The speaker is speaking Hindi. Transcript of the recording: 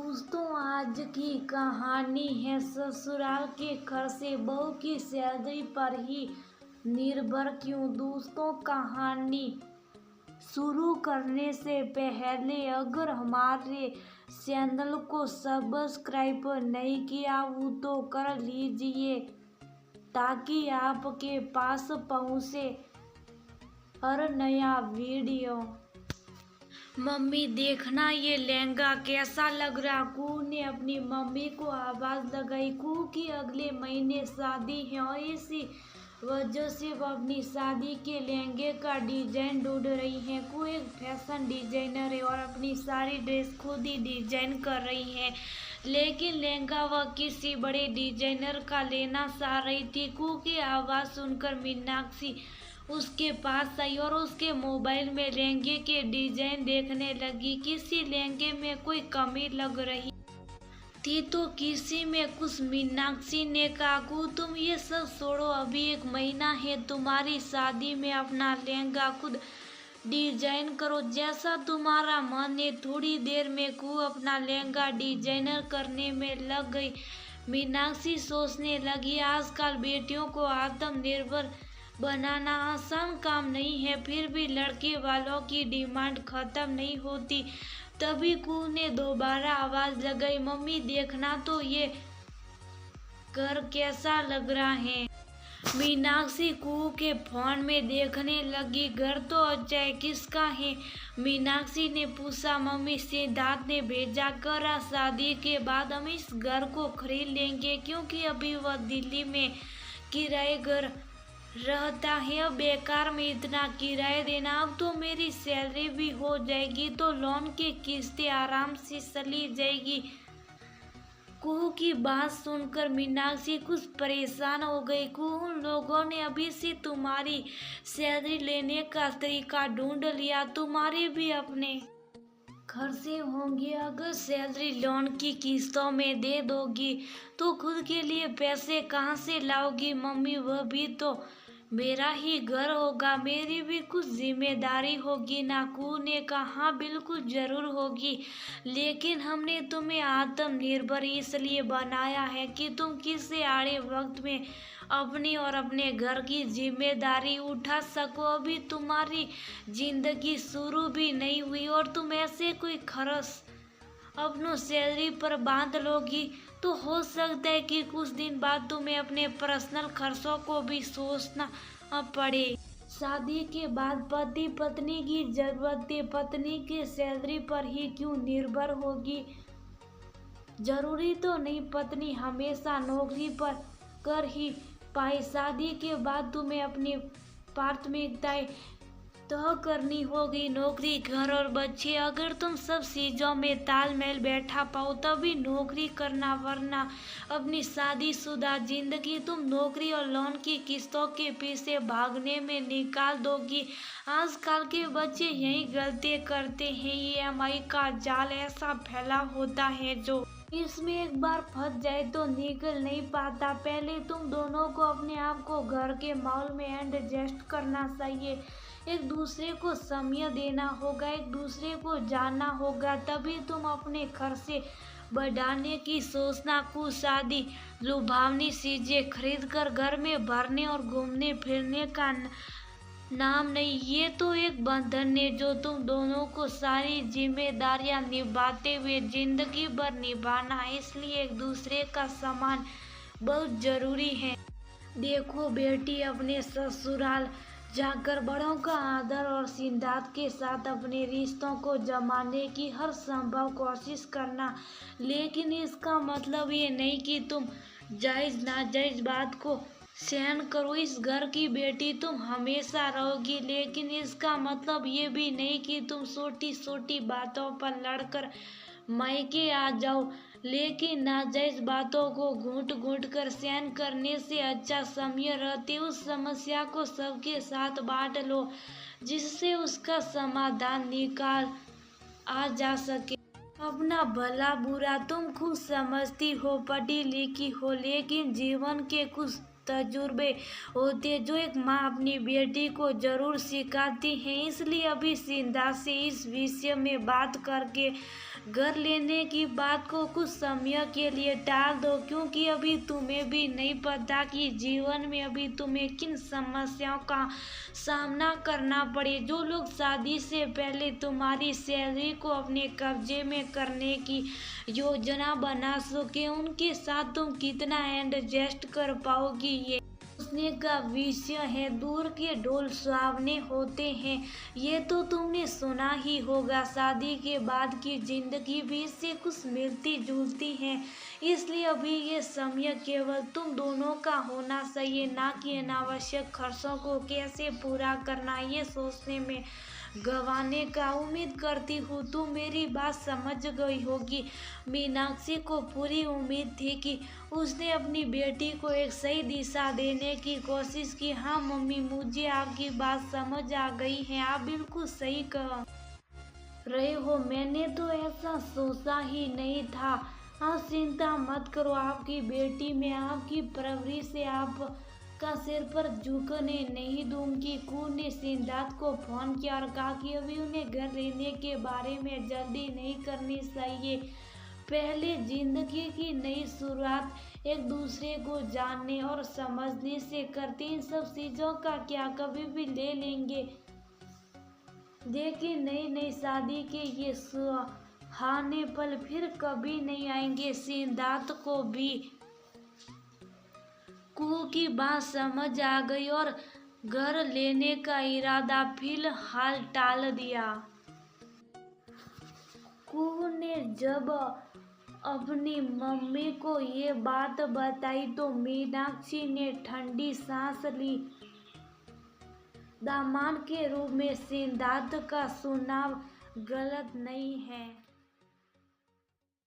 दोस्तों, आज की कहानी है ससुराल के खर्चे बहू की सैलरी पर ही निर्भर क्यों। दोस्तों, कहानी शुरू करने से पहले अगर हमारे चैनल को सब्सक्राइब नहीं किया हो तो कर लीजिए ताकि आपके पास पहुंचे हर नया वीडियो। मम्मी, देखना ये लहंगा कैसा लग रहा। कू ने अपनी मम्मी को आवाज लगाई। कू की अगले महीने शादी है और इसी वजह से वो अपनी शादी के लहंगे का डिजाइन ढूंढ रही है। कू एक फैशन डिजाइनर है और अपनी सारी ड्रेस खुद ही डिजाइन कर रही है, लेकिन लहंगा वह किसी बड़े डिजाइनर का लेना चाह रही थी। कू की आवाज सुनकर मीनाक्षी उसके पास आई और उसके मोबाइल में लहंगे के डिजाइन देखने लगी। किसी लहंगे में कोई कमी लग रही थी तो किसी में कुछ। मीनाक्षी ने कहा, कू तुम ये सब छोड़ो, अभी 1 महीना है तुम्हारी शादी में, अपना लहंगा खुद डिजाइन करो जैसा तुम्हारा मन है। थोड़ी देर में कू अपना लहंगा डिजाइनर करने में लग गई। मीनाक्षी सोचने लगी, आजकल बेटियों को आत्मनिर्भर बनाना आसान काम नहीं है, फिर भी लड़के वालों की डिमांड खत्म नहीं होती। तभी कू ने दोबारा आवाज लगाई, मम्मी देखना तो ये घर कैसा लग रहा है। मीनाक्षी कू के फोन में देखने लगी। घर तो अच्छा है, किसका है? मीनाक्षी ने पूछा। मम्मी, सिद्धार्थ ने भेजा कर शादी के बाद हम इस घर को खरीद लेंगे, क्योंकि अभी वह दिल्ली में किराए घर रहता है। अब बेकार में इतना किराया देना। अब तो मेरी सैलरी भी हो जाएगी तो लोन की किस्तें आराम से चली जाएगी। कुहू की बात सुनकर मीनाक्षी कुछ परेशान हो गई। कुहू, लोगों ने अभी से तुम्हारी सैलरी लेने का तरीका ढूंढ लिया। तुम्हारे भी अपने खर्चे होंगे। अगर सैलरी लोन की किस्तों में दे दोगी तो खुद के लिए पैसे कहाँ से लाओगी? मम्मी, वह भी तो मेरा ही घर होगा, मेरी भी कुछ जिम्मेदारी होगी ना। कू ने कहा, हाँ बिल्कुल जरूर होगी, लेकिन हमने तुम्हें आत्मनिर्भर इसलिए बनाया है कि तुम किसी आड़े वक्त में अपनी और अपने घर की जिम्मेदारी उठा सको। अभी तुम्हारी जिंदगी शुरू भी नहीं हुई और तुम ऐसे कोई खर्च अपनों सैलरी पर बांध लोगी तो हो सकता है कि कुछ दिन बाद तुम्हें अपने पर्सनल खर्चों को भी सोचना पड़े। शादी के बाद पति पत्नी की जरूरतें पत्नी के सैलरी पर ही क्यों निर्भर होगी? जरूरी तो नहीं पत्नी हमेशा नौकरी पर कर ही पाए। शादी के बाद तुम्हें अपनी प्राथमिकताएं तय करनी होगी, नौकरी, घर और बच्चे। अगर तुम सब चीजों में तालमेल बैठा पाओ तभी नौकरी करना, वरना अपनी शादीशुदा जिंदगी तुम नौकरी और लोन की किस्तों के पीछे भागने में निकाल दोगी। आजकल के बच्चे यही गलती करते हैं। EMI का जाल ऐसा फैला होता है जो इसमें एक बार फंस जाए तो निकल नहीं पाता। पहले तुम दोनों को अपने आप को घर के माहौल में एडजस्ट करना चाहिए, एक दूसरे को समय देना होगा, एक दूसरे को जानना होगा, तभी तुम अपने खर्चे बढ़ाने की सोचना। कुछ शादी लुभावनी चीजें खरीद कर घर में भरने और घूमने फिरने का नाम नहीं, ये तो एक बंधन है जो तुम दोनों को सारी जिम्मेदारियां निभाते हुए जिंदगी भर निभाना है। इसलिए एक दूसरे का सम्मान बहुत जरूरी है। देखो बेटी, अपने ससुराल जाकर बड़ों का आदर और सिद्धार्थ के साथ अपने रिश्तों को जमाने की हर संभव कोशिश करना, लेकिन इसका मतलब ये नहीं कि तुम जायज नाजायज बात को सहन करो। इस घर की बेटी तुम हमेशा रहोगी, लेकिन इसका मतलब ये भी नहीं कि तुम छोटी छोटी बातों पर लड़कर मायके आ जाओ। लेकिन नाजायज बातों को घूंट घूंट कर सहन करने से अच्छा समय रहते उस समस्या को सबके साथ बांट लो, जिससे उसका समाधान निकाल आ जा सके। अपना भला बुरा तुम खुद समझती हो, पढ़ी लिखी हो, लेकिन जीवन के कुछ तजुर्बे होते जो एक माँ अपनी बेटी को जरूर सिखाती है। इसलिए अभी सिद्धार्थ से इस विषय में बात करके घर लेने की बात को कुछ समय के लिए टाल दो, क्योंकि अभी तुम्हें भी नहीं पता कि जीवन में अभी तुम्हें किन समस्याओं का सामना करना पड़े। जो लोग शादी से पहले तुम्हारी सैलरी को अपने कब्जे में करने की योजना बना सके, उनके साथ तुम कितना एडजस्ट कर पाओगी ये सोचने का विषय है। दूर के ढोल सुहावने होते हैं, ये तो तुमने सुना ही होगा। शादी के बाद की जिंदगी भी इससे कुछ मिलती जुलती है, इसलिए अभी ये समय केवल तुम दोनों का होना चाहिए, ना कि अनावश्यक खर्चों को कैसे पूरा करना ये सोचने में गंवाने का। उम्मीद करती हूँ तुम मेरी बात समझ गई होगी। मीनाक्षी को पूरी उम्मीद थी कि उसने अपनी बेटी को एक सही दिशा देने की कोशिश की। हाँ मम्मी, मुझे आपकी बात समझ आ गई है, आप बिल्कुल सही कह रहे हो, मैंने तो ऐसा सोचा ही नहीं था। आप चिंता मत करो, आपकी बेटी में आपकी परवरिश से आप का सिर पर झुकने नहीं दूंगी। कू ने सिद्धार्थ को फोन किया और कहा कि अभी उन्हें घर लेने के बारे में जल्दी नहीं करनी चाहिए। पहले जिंदगी की नई शुरुआत एक दूसरे को जानने और समझने से करते। इन सब चीजों का क्या कभी भी ले लेंगे, लेकिन नई नई शादी के ये सुहाने पल फिर कभी नहीं आएंगे। सिद्धार्थ को भी कू की बात समझ आ गई और घर लेने का इरादा फिलहाल टाल दिया। कू ने जब अपनी मम्मी को ये बात बताई तो मीनाक्षी ने ठंडी सांस ली। दामाद के रूप में सिद्धार्थ का चुनाव गलत नहीं है।